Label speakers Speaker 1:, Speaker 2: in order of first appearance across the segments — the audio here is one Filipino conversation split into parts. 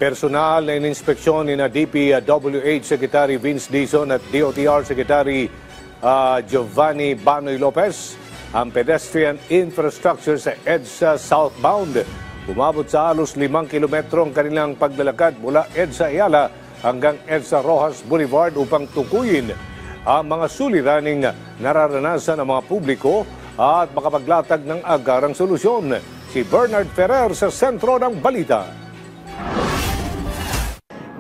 Speaker 1: Personal na ininspeksyon ni DPWH Secretary Vince Dizon at DOTR Secretary Giovanni Banoy Lopez ang pedestrian infrastructure sa EDSA southbound. Umabot sa halos 5 kilometro ang kanilang paglalakad mula EDSA Ayala hanggang EDSA Rojas Boulevard upang tukuyin ang mga suliraning nararanasan ng mga publiko at makapaglatag ng agarang solusyon. Si Bernard Ferrer sa sentro ng balita.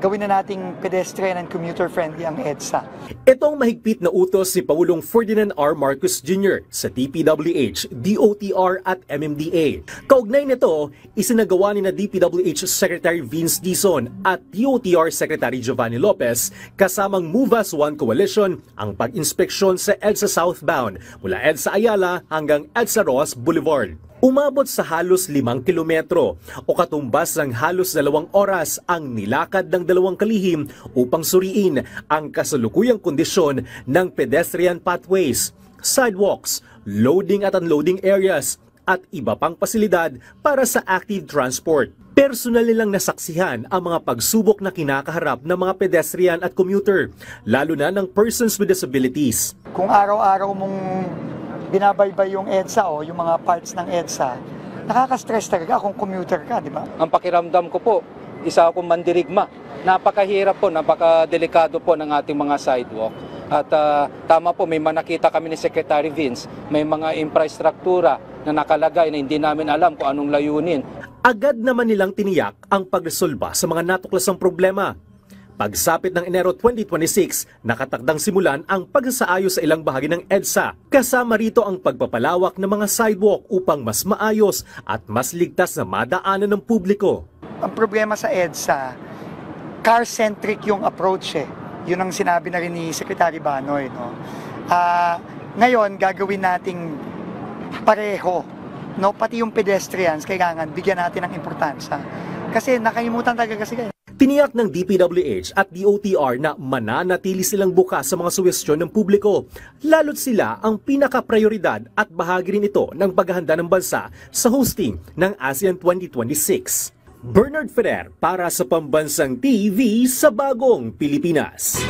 Speaker 2: Gawin na nating pedestrian and commuter-friendly ang EDSA.
Speaker 3: Ito ang mahigpit na utos si Pangulong Ferdinand R. Marcos Jr. sa DPWH, DOTR at MMDA. Kaugnay nito, isinagawa ni na DPWH Secretary Vince Dizon at DOTR Secretary Giovanni Lopez kasamang Move As One Coalition ang pag-inspeksyon sa EDSA southbound mula EDSA Ayala hanggang EDSA Rojas Boulevard. Umabot sa halos 5 kilometro o katumbas ng halos 2 oras ang nilakad ng 2 kalihim upang suriin ang kasalukuyang kondisyon ng pedestrian pathways, sidewalks, loading at unloading areas at iba pang pasilidad para sa active transport. Personal nilang nasaksihan ang mga pagsubok na kinakaharap ng mga pedestrian at commuter, lalo na ng persons with disabilities.
Speaker 2: Kung araw-araw mong binabaybay yung EDSA o yung mga parts ng EDSA, nakaka-stress talaga kung commuter ka, di ba?
Speaker 4: Ang pakiramdam ko po, isa akong mandirigma. Napakahirap po, napakadelikado po ng ating mga sidewalk. At tama po, may nakita kami ni Secretary Vince, may mga infrastruktura na nakalagay na hindi namin alam kung anong layunin.
Speaker 3: Agad naman nilang tiniyak ang pagresolba sa mga natuklasang problema. Pagsapit ng Enero 2026, nakatakdang simulan ang pagsasaayos sa ilang bahagi ng EDSA. Kasama rito ang pagpapalawak ng mga sidewalk upang mas maayos at mas ligtas na madaanan ng publiko.
Speaker 2: Ang problema sa EDSA, car-centric yung approach eh. Yun ang sinabi na rin ni Secretary Banoy. No? Ngayon, gagawin nating pareho. No? Pati yung pedestrians, kailangan bigyan natin ng importansya. Kasi nakalimutan talaga kasi kayo.
Speaker 3: Tiniyak ng DPWH at DOTR na mananatili silang bukas sa mga suwestyon ng publiko, lalo't sila ang pinaka-prioridad at bahagi rin ito ng paghahanda ng bansa sa hosting ng ASEAN 2026. Bernard Ferrer para sa Pambansang TV sa Bagong Pilipinas.